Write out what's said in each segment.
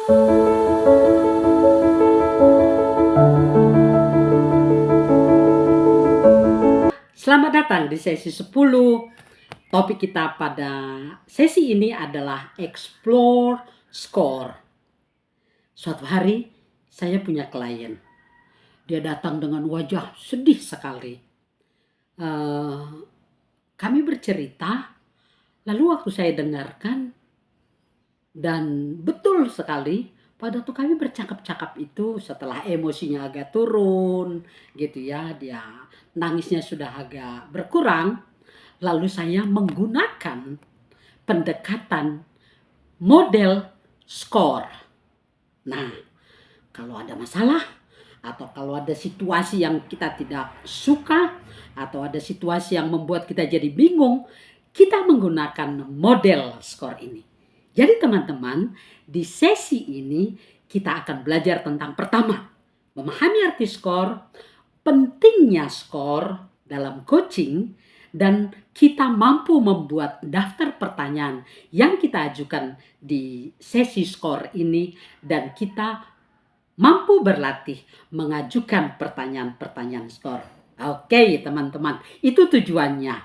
Selamat datang di sesi 10. Topik kita pada sesi ini adalah explore score. Suatu hari saya punya klien. Dia datang dengan wajah sedih sekali. Kami bercerita, lalu waktu saya dengarkan, dan betul sekali, pada waktu kami bercakap-cakap itu setelah emosinya agak turun gitu ya, dia nangisnya sudah agak berkurang, lalu saya menggunakan pendekatan model skor. Nah, kalau ada masalah atau kalau ada situasi yang kita tidak suka atau ada situasi yang membuat kita jadi bingung, kita menggunakan model skor ini. Jadi teman-teman, di sesi ini kita akan belajar tentang pertama, memahami arti skor, pentingnya skor dalam coaching, dan kita mampu membuat daftar pertanyaan yang kita ajukan di sesi skor ini, dan kita mampu berlatih mengajukan pertanyaan-pertanyaan skor. Oke teman-teman, itu tujuannya.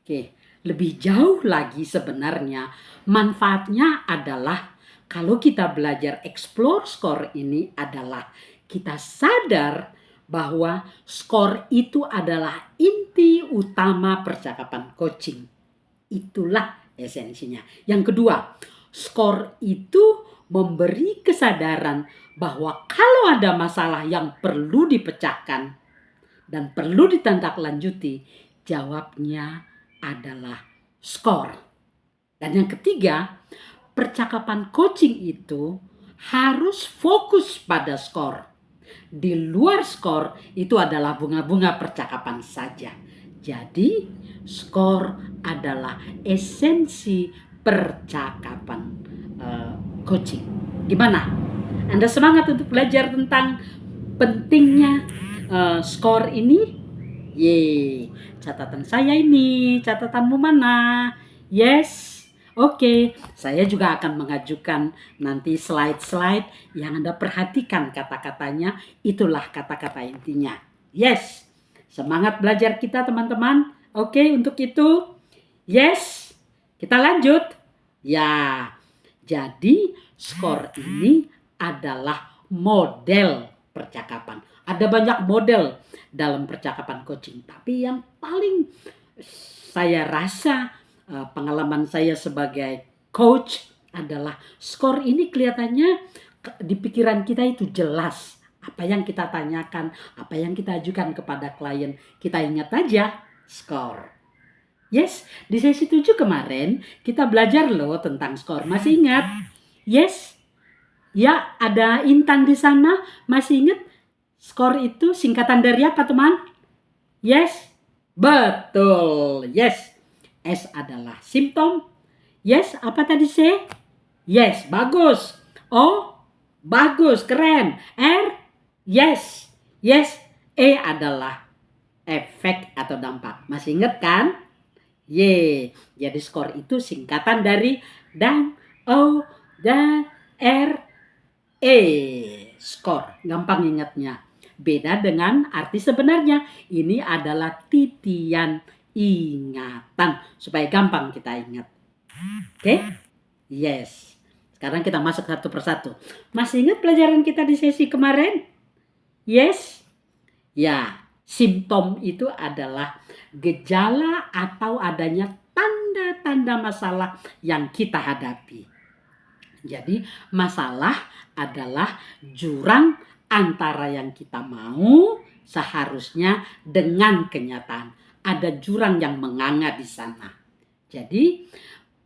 Oke, lebih jauh lagi sebenarnya manfaatnya adalah kalau kita belajar explore skor ini adalah kita sadar bahwa skor itu adalah inti utama percakapan coaching. Itulah esensinya. Yang kedua, skor itu memberi kesadaran bahwa kalau ada masalah yang perlu dipecahkan dan perlu ditindaklanjuti, jawabnya adalah skor. Dan yang ketiga, percakapan coaching itu harus fokus pada skor. Di luar skor itu adalah bunga-bunga percakapan saja. Jadi skor adalah esensi percakapan coaching. Gimana? Anda semangat untuk belajar tentang pentingnya skor ini? Yeay, catatan saya ini, catatanmu mana? Yes. Oke, saya juga akan mengajukan nanti slide-slide yang Anda perhatikan kata-katanya, itulah kata-kata intinya. Yes, semangat belajar kita teman-teman. Oke, untuk itu, yes, kita lanjut. Ya, jadi skor ini adalah model percakapan. Ada banyak model dalam percakapan coaching, tapi yang paling saya rasa pengalaman saya sebagai coach adalah skor ini kelihatannya di pikiran kita itu jelas. Apa yang kita tanyakan, apa yang kita ajukan kepada klien, kita ingat aja skor. Yes, di sesi 7 kemarin kita belajar loh tentang skor. Masih ingat? Yes. Ya, ada Intan di sana. Masih ingat? Skor itu singkatan dari apa, teman? Yes. Betul. Yes. S adalah simptom. Yes, apa tadi C? Yes, bagus. O, bagus, keren. R, yes. Yes, E adalah efek atau dampak. Masih ingat kan? Y. Jadi skor itu singkatan dari dan, O, dan, R, E. Skor, gampang ingatnya. Beda dengan arti sebenarnya. Ini adalah titian ingatan supaya gampang kita ingat. Oke? Yes. Sekarang kita masuk satu persatu. Masih ingat pelajaran kita di sesi kemarin? Yes. Ya, simptom itu adalah gejala atau adanya tanda-tanda masalah yang kita hadapi. Jadi masalah adalah jurang antara yang kita mau seharusnya dengan kenyataan. Ada jurang yang menganga di sana. Jadi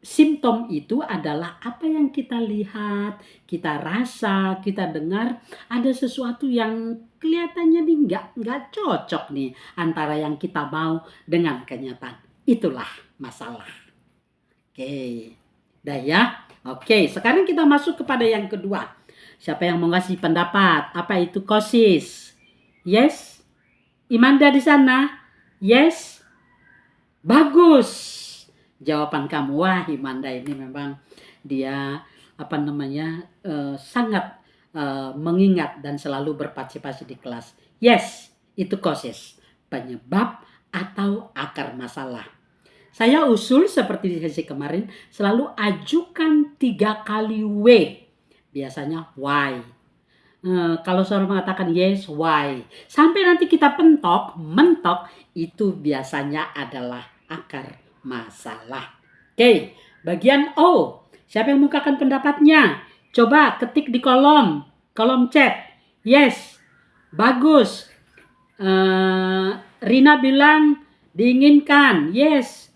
simptom itu adalah apa yang kita lihat, kita rasa, kita dengar, ada sesuatu yang kelihatannya nih nggak cocok nih antara yang kita mau dengan kenyataan. Itulah masalah. Oke, dah ya. Oke, sekarang kita masuk kepada yang kedua. Siapa yang mau ngasih pendapat? Apa itu kosis? Yes? Imanda di sana? Yes? Bagus. Jawaban kamu, wah Imanda ini memang dia sangat mengingat dan selalu berpartisipasi di kelas. Yes, itu causes, penyebab atau akar masalah. Saya usul seperti di sesi kemarin, selalu ajukan 3 kali W. Biasanya why. Kalau seorang mengatakan yes, why. Sampai nanti kita mentok, itu biasanya adalah akar masalah. Oke, bagian O. Siapa yang mengungkapkan pendapatnya? Coba ketik di kolom chat. Yes, bagus. Rina bilang diinginkan. Yes.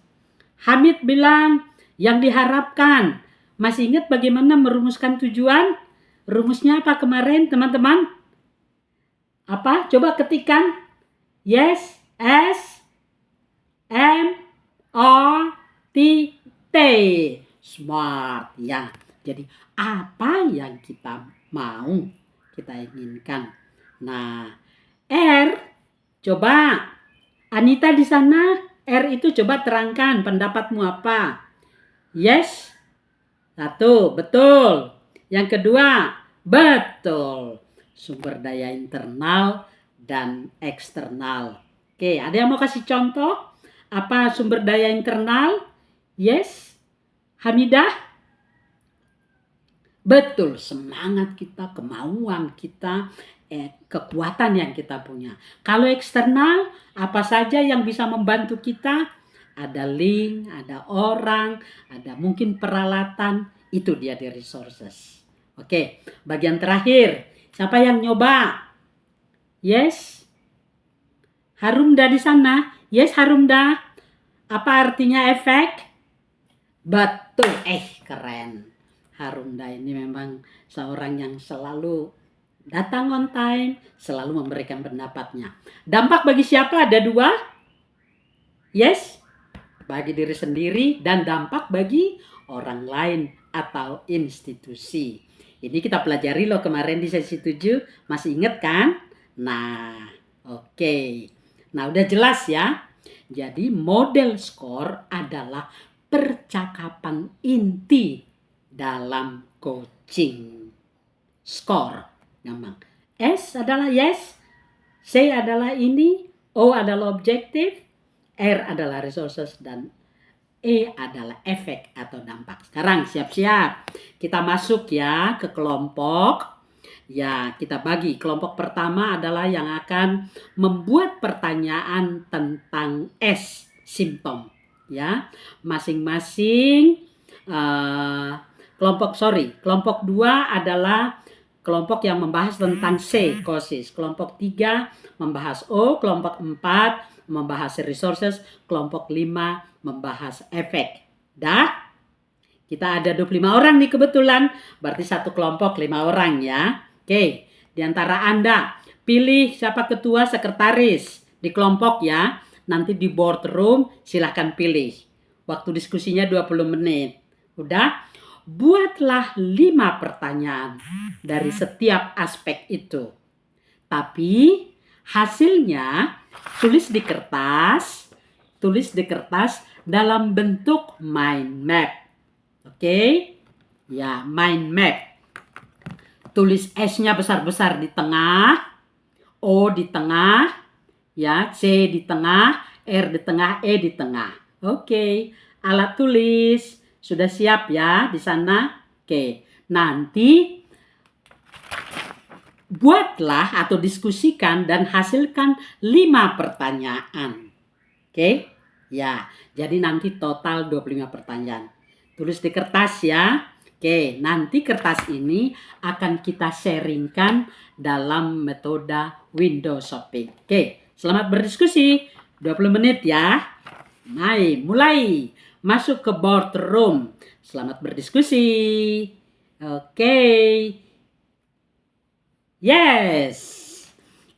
Hamid bilang yang diharapkan. Masih ingat bagaimana merumuskan tujuan? Rumusnya apa kemarin, teman-teman? Apa? Coba ketikkan. Yes, S, M, O, T, T. Smart, ya. Jadi, apa yang kita mau, kita inginkan. Nah, R, coba. Anita di sana, R itu coba terangkan pendapatmu apa? Yes, 1, betul. Yang kedua, betul. Sumber daya internal dan eksternal. Oke, ada yang mau kasih contoh? Apa sumber daya internal? Yes, Hamidah? Betul, semangat kita, kemauan kita, kekuatan yang kita punya. Kalau eksternal, apa saja yang bisa membantu kita? Ada link, ada orang, ada mungkin peralatan, itu dia di resources. Oke, bagian terakhir, siapa yang nyoba? Yes, Harumda di sana. Yes, Harumda. Apa artinya efek? Betul, keren. Harumda ini memang seorang yang selalu datang on time, selalu memberikan pendapatnya. Dampak bagi siapa? Ada 2. Yes, bagi diri sendiri dan dampak bagi orang lain atau institusi. Ini kita pelajari loh kemarin di sesi 7, masih ingat kan? Nah, oke. Nah, udah jelas ya. Jadi model skor adalah percakapan inti dalam coaching. Skor, gampang. S adalah yes, C adalah ini, O adalah objektif, R adalah resources, dan E adalah efek atau dampak. Sekarang siap-siap. Kita masuk ya ke kelompok. Ya, kita bagi. Kelompok pertama adalah yang akan membuat pertanyaan tentang S, simptom. Ya, masing-masing kelompok 2 adalah kelompok yang membahas tentang C, causes. Kelompok 3 membahas O, kelompok 4 membahas resources, kelompok 5 membahas efek. Dah? Kita ada 25 orang nih kebetulan, berarti satu kelompok 5 orang ya. Oke, di antara Anda pilih siapa ketua sekretaris di kelompok ya. Nanti di boardroom silahkan pilih. Waktu diskusinya 20 menit. Udah? Buatlah 5 pertanyaan dari setiap aspek itu. Tapi hasilnya tulis di kertas dalam bentuk mind map. Oke? Ya, mind map. Tulis S-nya besar-besar di tengah, O di tengah, ya, C di tengah, R di tengah, E di tengah. Oke, alat tulis sudah siap ya di sana. Oke, nanti buatlah atau diskusikan dan hasilkan 5 pertanyaan. Oke? Ya, jadi nanti total 25 pertanyaan. Tulis di kertas ya. Oke, nanti kertas ini akan kita sharingkan dalam metode window shopping. Oke, selamat berdiskusi. 20 menit ya. Mulai. Masuk ke boardroom. Selamat berdiskusi. Oke. Yes.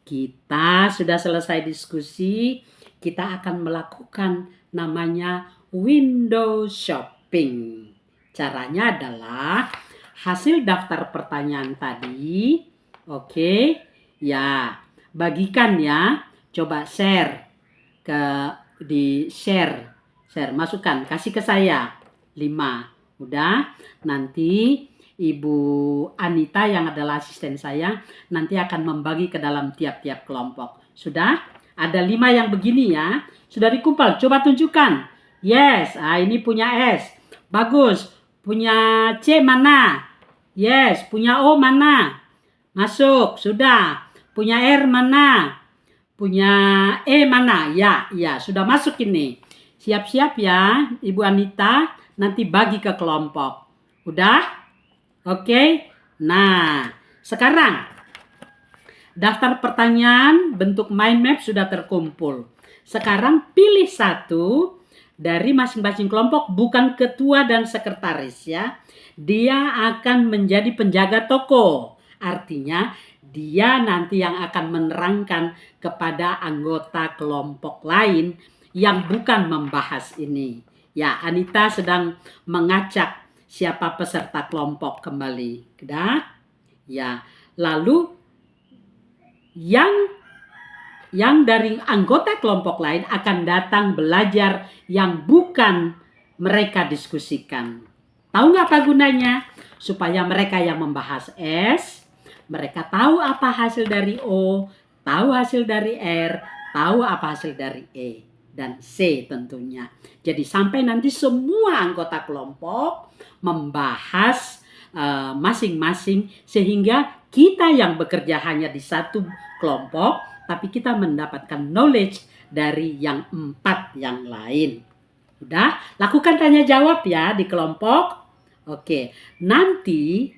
Kita sudah selesai diskusi. Kita akan melakukan namanya window shopping. Caranya adalah hasil daftar pertanyaan tadi. Oke. Ya, bagikan ya. Coba share share. Masukkan, kasih ke saya 5. Udah, nanti Ibu Anita yang adalah asisten saya nanti akan membagi ke dalam tiap-tiap kelompok. Sudah? Ada 5 yang begini ya. Sudah dikumpul. Coba tunjukkan. Yes. Ini punya S. Bagus. Punya C mana? Yes. Punya O mana? Masuk. Sudah. Punya R mana? Punya E mana? Ya, sudah masuk ini. Siap-siap ya, Ibu Anita. Nanti bagi ke kelompok. Udah? Oke. Nah, sekarang daftar pertanyaan bentuk mind map sudah terkumpul. Sekarang pilih satu dari masing-masing kelompok, bukan ketua dan sekretaris ya. Dia akan menjadi penjaga toko. Artinya dia nanti yang akan menerangkan kepada anggota kelompok lain yang bukan membahas ini. Ya, Anita sedang mengacak siapa peserta kelompok kembali. Sudah? Ya, lalu yang dari anggota kelompok lain akan datang belajar yang bukan mereka diskusikan. Tahu nggak apa gunanya? Supaya mereka yang membahas S, mereka tahu apa hasil dari O, tahu hasil dari R, tahu apa hasil dari E dan C tentunya. Jadi sampai nanti semua anggota kelompok membahas masing-masing sehingga kita yang bekerja hanya di satu kelompok, tapi kita mendapatkan knowledge dari yang 4 yang lain. Udah, lakukan tanya jawab ya di kelompok. Oke, nanti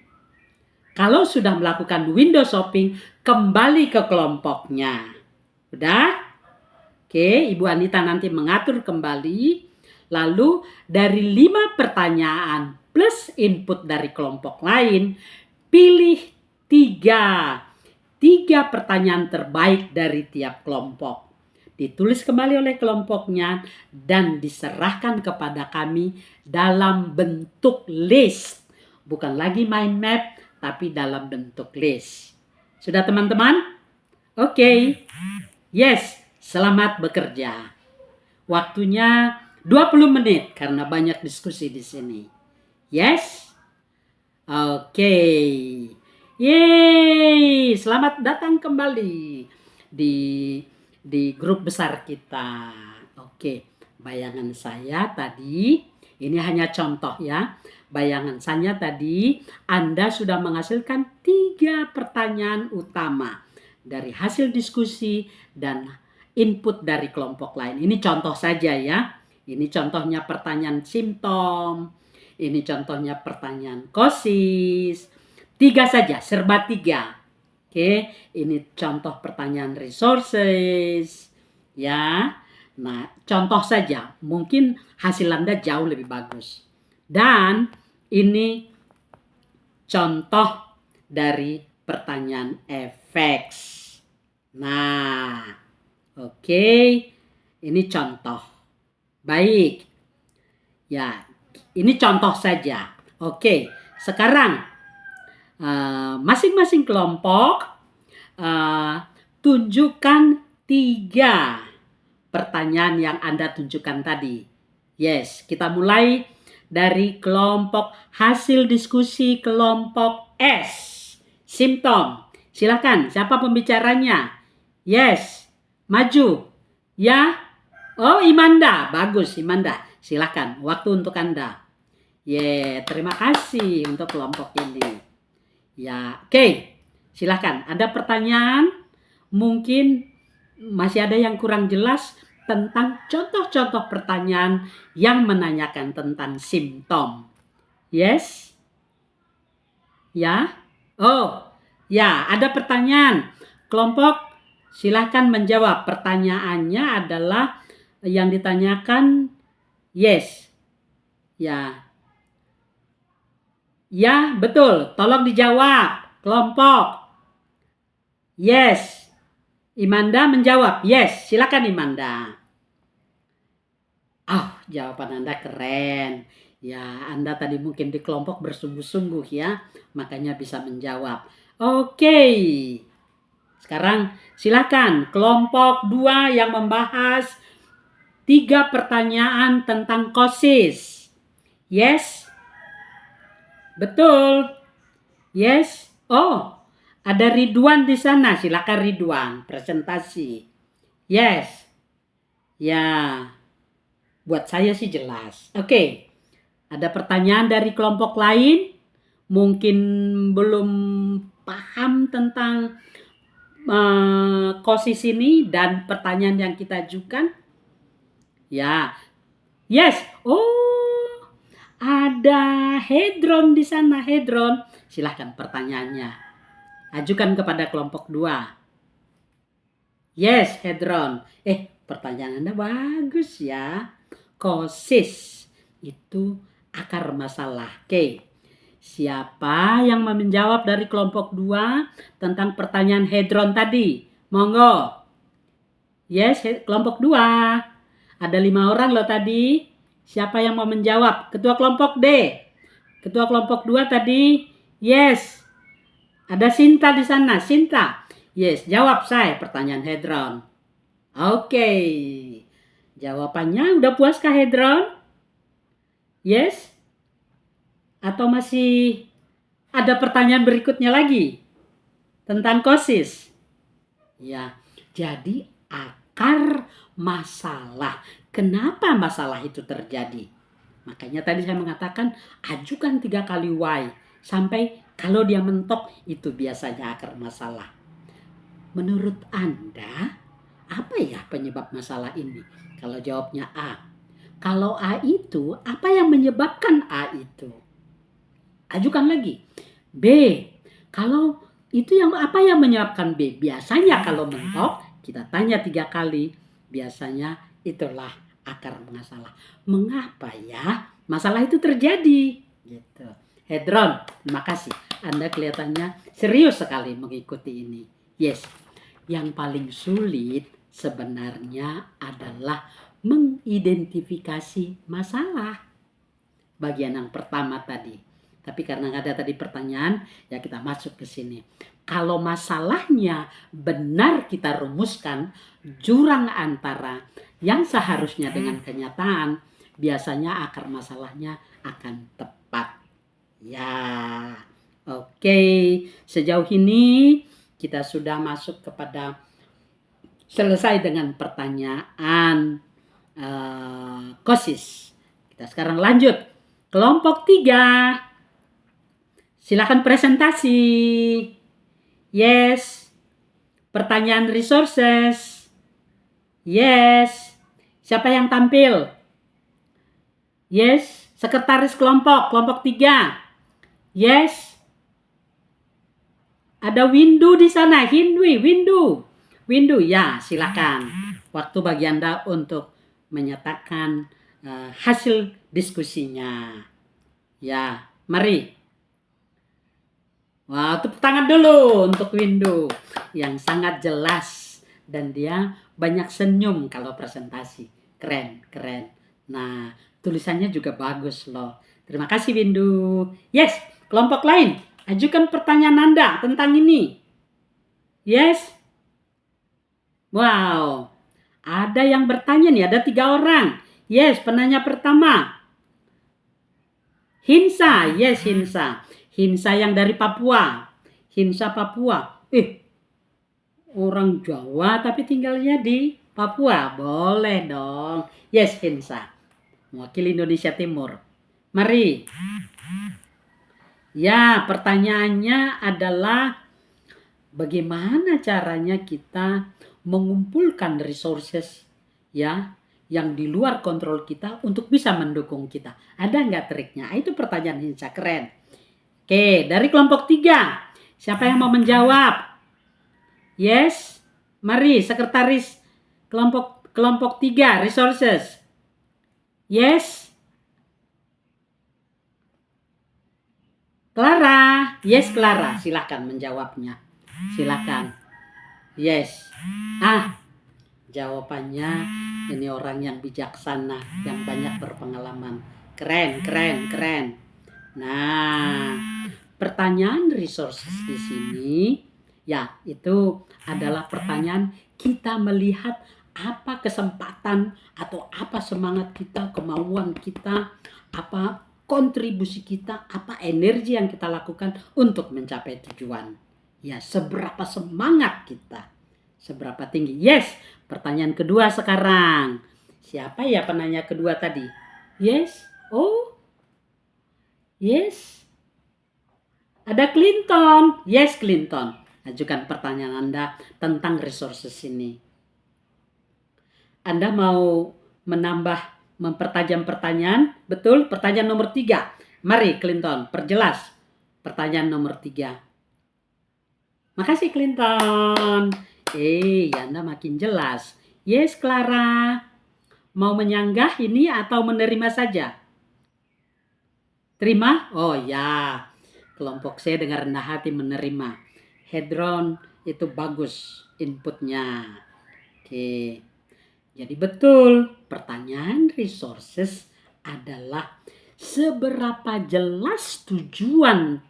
kalau sudah melakukan window shopping, kembali ke kelompoknya. Udah? Oke, Ibu Anita nanti mengatur kembali. Lalu dari 5 pertanyaan plus input dari kelompok lain, pilih 3 pertanyaan terbaik dari tiap kelompok. Ditulis kembali oleh kelompoknya dan diserahkan kepada kami dalam bentuk list. Bukan lagi mind map, tapi dalam bentuk list. Sudah teman-teman? Oke. Yes, selamat bekerja. Waktunya 20 menit karena banyak diskusi di sini. Yes? Oke. Yeay, selamat datang kembali di grup besar kita. Oke, bayangan saya tadi, ini hanya contoh ya. Bayangan saya tadi, Anda sudah menghasilkan 3 pertanyaan utama dari hasil diskusi dan input dari kelompok lain. Ini contoh saja ya. Ini contohnya pertanyaan simptom. Ini contohnya pertanyaan kosis. 3 saja, serba 3. Oke, ini contoh pertanyaan resources. Ya, nah contoh saja. Mungkin hasil Anda jauh lebih bagus. Dan ini contoh dari pertanyaan effects. Nah, oke, ini contoh. Baik. Ya, ini contoh saja. Oke, sekarang masing-masing kelompok tunjukkan 3 pertanyaan yang Anda tunjukkan tadi. Yes, kita mulai dari kelompok hasil diskusi kelompok S. Simptom. Silakan, siapa pembicaranya? Yes, maju. Ya. Oh, Imanda. Bagus, Imanda. Silakan, waktu untuk Anda. Terima kasih untuk kelompok ini. Ya, oke. Silakan. Ada pertanyaan? Mungkin masih ada yang kurang jelas tentang contoh-contoh pertanyaan yang menanyakan tentang simptom. Yes? Ya? Oh, ya, ada pertanyaan. Kelompok silakan menjawab. Pertanyaannya adalah yang ditanyakan yes. Ya. Ya, betul. Tolong dijawab. Kelompok. Yes. Imanda menjawab. Yes. Silakan Imanda. Jawaban Anda keren. Ya, Anda tadi mungkin di kelompok bersungguh-sungguh ya. Makanya bisa menjawab. Oke. Sekarang silakan kelompok 2 yang membahas 3 pertanyaan tentang kosis. Yes. Betul. Yes. Oh, ada Ridwan di sana. Silakan Ridwan, presentasi. Yes. Ya, buat saya sih jelas. Oke. Ada pertanyaan dari kelompok lain? Mungkin belum paham tentang kosis ini dan pertanyaan yang kita ajukan? Ya. Yes. Oh, ada Hedron di sana. Hedron, silahkan pertanyaannya. Ajukan kepada kelompok 2. Yes, Hedron. Pertanyaan Anda bagus ya. Kosis itu akar masalah. Oke. Siapa yang menjawab dari kelompok 2 tentang pertanyaan Hedron tadi? Monggo. Yes, kelompok 2. Ada 5 orang loh tadi. Siapa yang mau menjawab? Ketua kelompok D. Ketua kelompok 2 tadi. Yes. Ada Sinta di sana. Sinta. Yes, jawab saya pertanyaan Hedron. Oke. Jawabannya udah puaskah Hedron? Yes? Atau masih ada pertanyaan berikutnya lagi tentang kosis? Ya, jadi akar masalah. Kenapa masalah itu terjadi? Makanya tadi saya mengatakan ajukan 3 kali why. Sampai kalau dia mentok itu biasanya akar masalah. Menurut Anda, apa ya penyebab masalah ini? Kalau jawabnya A. Kalau A itu, apa yang menyebabkan A itu? Ajukan lagi. B. Kalau itu yang apa yang menyebabkan B? Biasanya kalau mentok, kita tanya 3 kali. Biasanya itulah akar masalah. Mengapa ya masalah itu terjadi? Gitu. Hedron, terima kasih. Anda kelihatannya serius sekali mengikuti ini. Yes. Yang paling sulit sebenarnya adalah mengidentifikasi masalah. Bagian yang pertama tadi. Tapi karena nggak ada tadi pertanyaan, ya kita masuk ke sini. Kalau masalahnya benar kita rumuskan, jurang antara yang seharusnya dengan kenyataan, biasanya akar masalahnya akan tepat. Ya, oke. Sejauh ini kita sudah masuk kepada selesai dengan pertanyaan kosis. Kita sekarang lanjut. Kelompok 3. Silakan presentasi. Yes. Pertanyaan resources. Yes. Siapa yang tampil? Yes. Sekretaris kelompok 3. Yes. Ada Windu di sana. Windu, ya silakan. Waktu bagi Anda untuk menyatakan hasil diskusinya. Ya, mari. Wah, tepuk tangan dulu untuk Windu yang sangat jelas dan dia banyak senyum kalau presentasi. Keren. Nah, tulisannya juga bagus loh. Terima kasih Windu. Yes, kelompok lain, ajukan pertanyaan Anda tentang ini. Yes. Wow. Ada yang bertanya nih, ada 3 orang. Yes, penanya pertama. Hinsa, yes Hinsa. Hinsa yang dari Papua. Hinsa Papua. Orang Jawa tapi tinggalnya di Papua. Boleh dong. Yes Hinsa. Mewakili Indonesia Timur. Mari. Ya, pertanyaannya adalah bagaimana caranya kita mengumpulkan resources ya yang di luar kontrol kita untuk bisa mendukung kita. Ada nggak triknya? Itu pertanyaan Hinsa, keren. Oke, dari kelompok 3. Siapa yang mau menjawab? Yes. Mari, sekretaris kelompok 3, resources. Yes. Clara. Yes, Clara. Silakan menjawabnya. Silakan. Yes. Jawabannya ini orang yang bijaksana, yang banyak berpengalaman. Keren. Nah, pertanyaan resources di sini ya itu adalah pertanyaan kita melihat apa kesempatan atau apa semangat kita, kemauan kita, apa kontribusi kita, apa energi yang kita lakukan untuk mencapai tujuan. Ya, seberapa semangat kita, seberapa tinggi. Yes, pertanyaan kedua sekarang. Siapa ya penanya kedua tadi? Yes, oh, yes. Ada Clinton. Yes, Clinton. Ajukan pertanyaan Anda tentang resources ini. Anda mau menambah, mempertajam pertanyaan? Betul, pertanyaan nomor 3. Mari Clinton, perjelas pertanyaan nomor 3. Makasih Clinton. Anda makin jelas. Yes, Clara. Mau menyanggah ini atau menerima saja? Terima? Oh ya. Kelompok saya dengan rendah hati menerima. Hadron itu bagus inputnya. Oke. Jadi betul, pertanyaan resources adalah seberapa jelas tujuan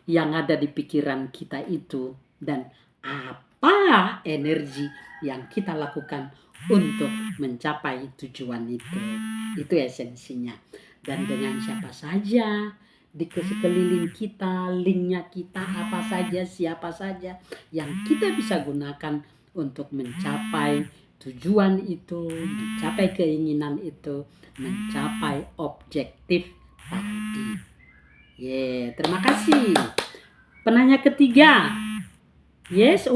yang ada di pikiran kita itu dan apa energi yang kita lakukan untuk mencapai tujuan itu. Itu esensinya. Dan dengan siapa saja di sekeliling kita, linknya kita apa saja, siapa saja yang kita bisa gunakan untuk mencapai tujuan itu, mencapai keinginan itu, mencapai objektif tadi. Terima kasih. Penanya ketiga. Yes,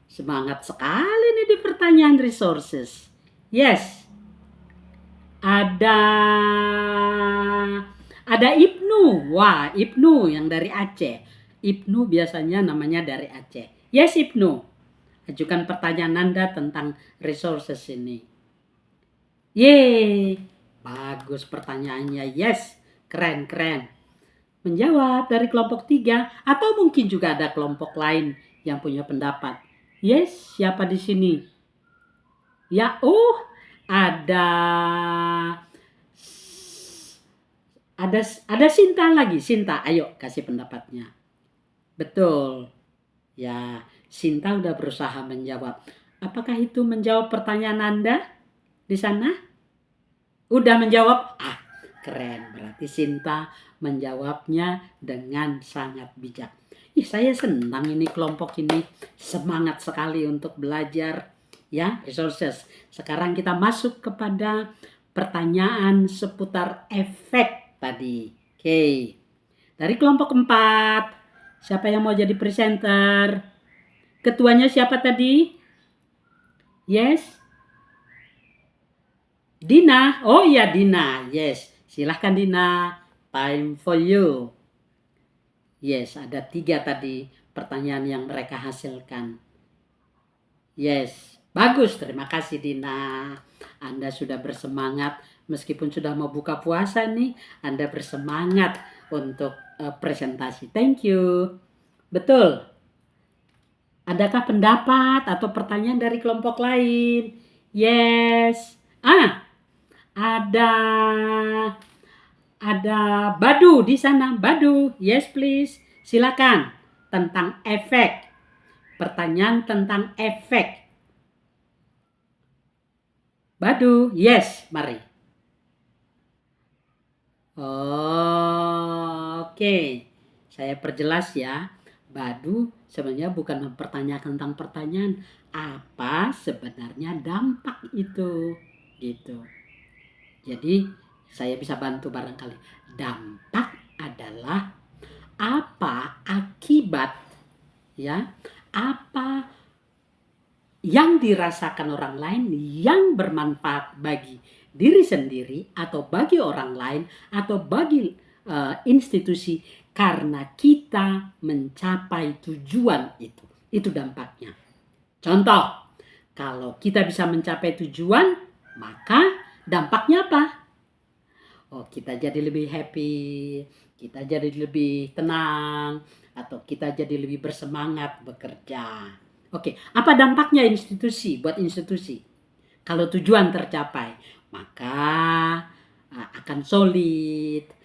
semangat sekali nih di pertanyaan resources. Yes. Ada Ibnu. Wah, Ibnu yang dari Aceh. Ibnu biasanya namanya dari Aceh. Yes, Ibnu. Ajukan pertanyaan Anda tentang resources ini. Yeay, bagus pertanyaannya. Yes, keren. Menjawab dari kelompok 3 atau mungkin juga ada kelompok lain yang punya pendapat. Yes, siapa di sini? Ya, ada Sinta lagi. Sinta, ayo kasih pendapatnya. Betul. Ya, Sinta udah berusaha menjawab. Apakah itu menjawab pertanyaan Anda di sana? Udah menjawab? Keren. Berarti Sinta menjawabnya dengan sangat bijak. Saya senang ini kelompok ini. Semangat sekali untuk belajar. Ya, resources. Sekarang kita masuk kepada pertanyaan seputar efek tadi. Oke. Dari kelompok 4. Siapa yang mau jadi presenter? Ketuanya siapa tadi? Yes. Dina. Oh iya Dina. Yes. Silahkan Dina. Time for you. Yes, ada 3 tadi pertanyaan yang mereka hasilkan. Yes. Bagus. Terima kasih Dina. Anda sudah bersemangat. Meskipun sudah mau buka puasa nih. Anda bersemangat untuk presentasi. Thank you. Betul. Adakah pendapat atau pertanyaan dari kelompok lain? Yes. Ada Badu di sana. Badu, yes please. Silakan. Tentang efek. Pertanyaan tentang efek. Badu, yes, mari. Oke. Saya perjelas ya. Badu sebenarnya bukan mempertanyakan tentang pertanyaan, apa sebenarnya dampak itu, gitu. Jadi saya bisa bantu barangkali. Dampak adalah apa akibat, ya, apa yang dirasakan orang lain yang bermanfaat bagi diri sendiri atau bagi orang lain atau bagi institusi karena kita mencapai tujuan itu. Itu dampaknya. Contoh, kalau kita bisa mencapai tujuan, maka dampaknya apa? Kita jadi lebih happy, kita jadi lebih tenang, atau kita jadi lebih bersemangat bekerja. Apa dampaknya buat institusi? Kalau tujuan tercapai, maka akan solid,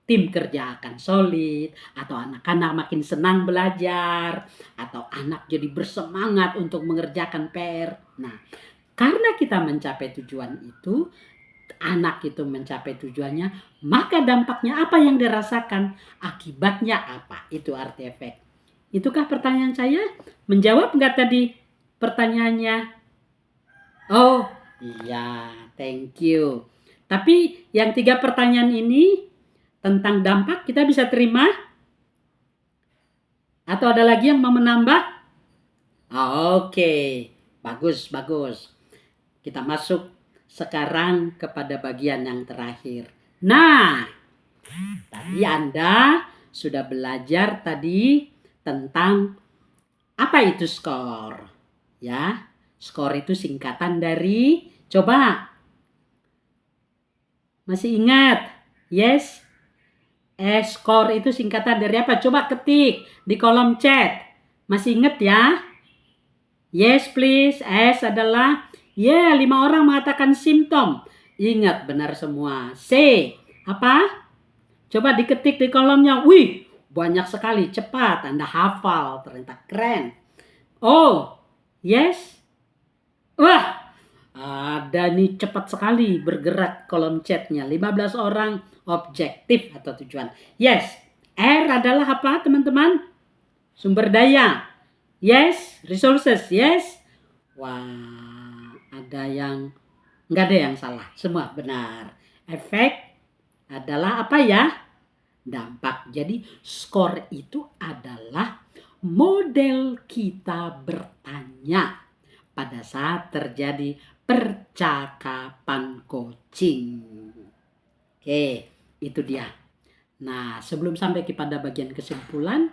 tim kerja akan solid, atau anak-anak makin senang belajar, atau anak jadi bersemangat untuk mengerjakan PR. Nah, karena kita mencapai tujuan itu, anak itu mencapai tujuannya, maka dampaknya apa yang dirasakan, akibatnya apa, itu arti efek. Itukah pertanyaan saya? Menjawab nggak tadi pertanyaannya? Oh iya, thank you. Tapi yang 3 pertanyaan ini tentang dampak kita bisa terima? Atau ada lagi yang mau menambah? Oke, bagus, bagus. Kita masuk sekarang kepada bagian yang terakhir. Nah, tadi Anda sudah belajar tadi tentang apa itu skor. Ya, skor itu singkatan dari, coba, masih ingat? Yes? Skor itu singkatan dari apa? Coba ketik di kolom chat. Masih ingat ya? Yes please. S adalah 5 orang mengatakan simptom. Ingat benar semua. C apa? Coba diketik di kolomnya. Wih, banyak sekali. Cepat. Anda hafal. Ternyata keren. Oh, yes. Wah, ada nih cepat sekali bergerak kolom chatnya. 15 orang objektif atau tujuan. Yes. R adalah apa teman-teman? Sumber daya. Yes. Resources. Yes. Wah, nggak ada yang salah. Semua benar. Efek adalah apa ya? Dampak. Jadi skor itu adalah model kita bertanya pada saat terjadi percakapan coaching. Oke, itu dia. Nah, sebelum sampai kepada bagian kesimpulan,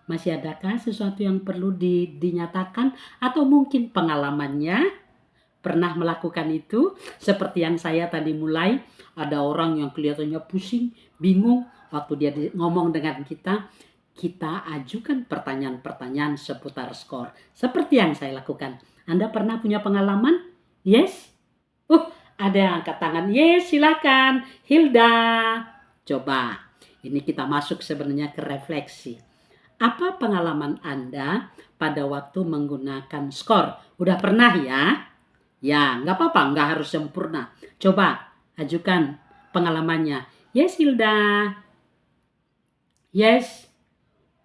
masih adakah sesuatu yang perlu dinyatakan atau mungkin pengalamannya pernah melakukan itu seperti yang saya tadi mulai, ada orang yang kelihatannya pusing, bingung waktu dia ngomong dengan kita ajukan pertanyaan-pertanyaan seputar skor seperti yang saya lakukan. Anda pernah punya pengalaman? Yes? Ada yang angkat tangan. Yes, silakan. Hilda. Coba, ini kita masuk sebenarnya ke refleksi. Apa pengalaman Anda pada waktu menggunakan skor? Udah pernah ya? Ya, nggak apa-apa, nggak harus sempurna. Coba, ajukan pengalamannya. Yes, Hilda. Yes.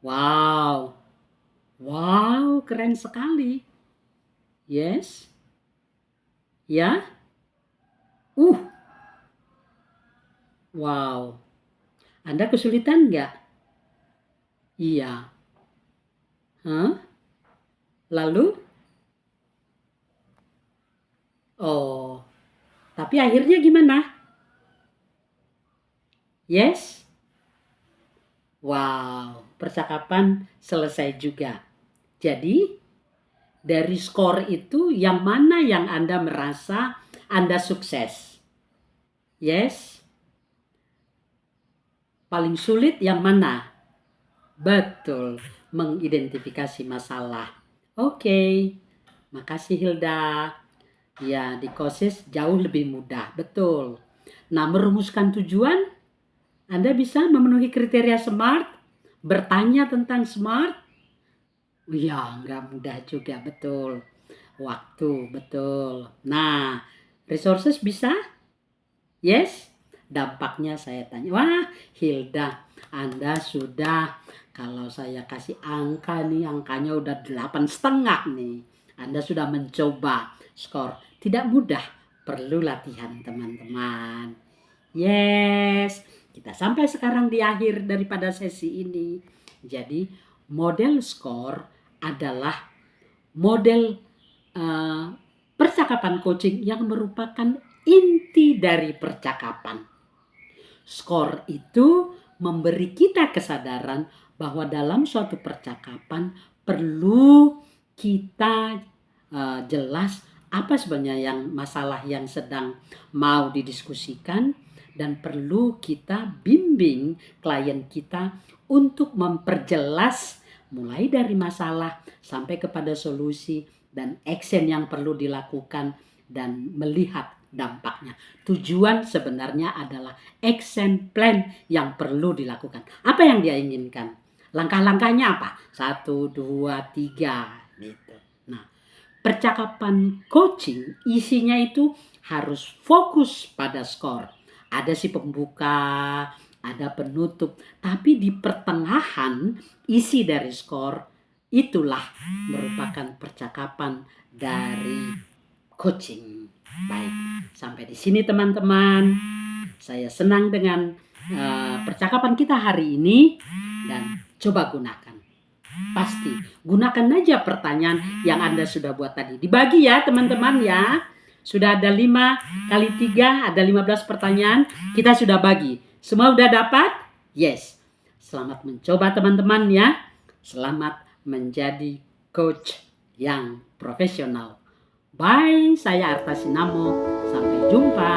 Wow. Wow, keren sekali. Yes. Ya. Wow. Anda kesulitan nggak? Iya. Hah? Lalu? Oh. Tapi akhirnya gimana? Yes? Wow. Percakapan selesai juga. Jadi, dari skor itu yang mana yang Anda merasa Anda sukses? Yes? Paling sulit yang mana? Betul, mengidentifikasi masalah. Oke, makasih Hilda. Ya, di COSIS jauh lebih mudah, betul. Nah, merumuskan tujuan, Anda bisa memenuhi kriteria SMART, bertanya tentang SMART. Ya, nggak mudah juga, betul. Waktu, betul. Nah, resources bisa? Yes? Dampaknya saya tanya. Wah, Hilda, Anda sudah, kalau saya kasih angka nih, angkanya udah 8,5 nih. Anda sudah mencoba skor. Tidak mudah, perlu latihan teman-teman. Yes, kita sampai sekarang di akhir daripada sesi ini. Jadi, model skor adalah model percakapan coaching yang merupakan inti dari percakapan. Skor itu memberi kita kesadaran bahwa dalam suatu percakapan perlu kita jelas apa sebenarnya yang masalah yang sedang mau didiskusikan, dan perlu kita bimbing klien kita untuk memperjelas mulai dari masalah sampai kepada solusi dan action yang perlu dilakukan dan melihat dampaknya. Tujuan sebenarnya adalah action plan yang perlu dilakukan. Apa yang dia inginkan? Langkah-langkahnya apa? 1, 2, 3 gitu. Nah, percakapan coaching isinya itu harus fokus pada skor. Ada si pembuka, ada penutup, tapi di pertengahan isi dari skor itulah merupakan percakapan dari coaching. Baik, sampai di sini teman-teman. Saya senang dengan percakapan kita hari ini dan coba gunakan. Pasti gunakan aja pertanyaan yang Anda sudah buat tadi. Dibagi ya teman-teman ya. Sudah ada 5 kali 3, ada 15 pertanyaan. Kita sudah bagi. Semua udah dapat? Yes. Selamat mencoba teman-teman ya. Selamat menjadi coach yang profesional. Bye, saya Arta Sinamo. Sampai jumpa.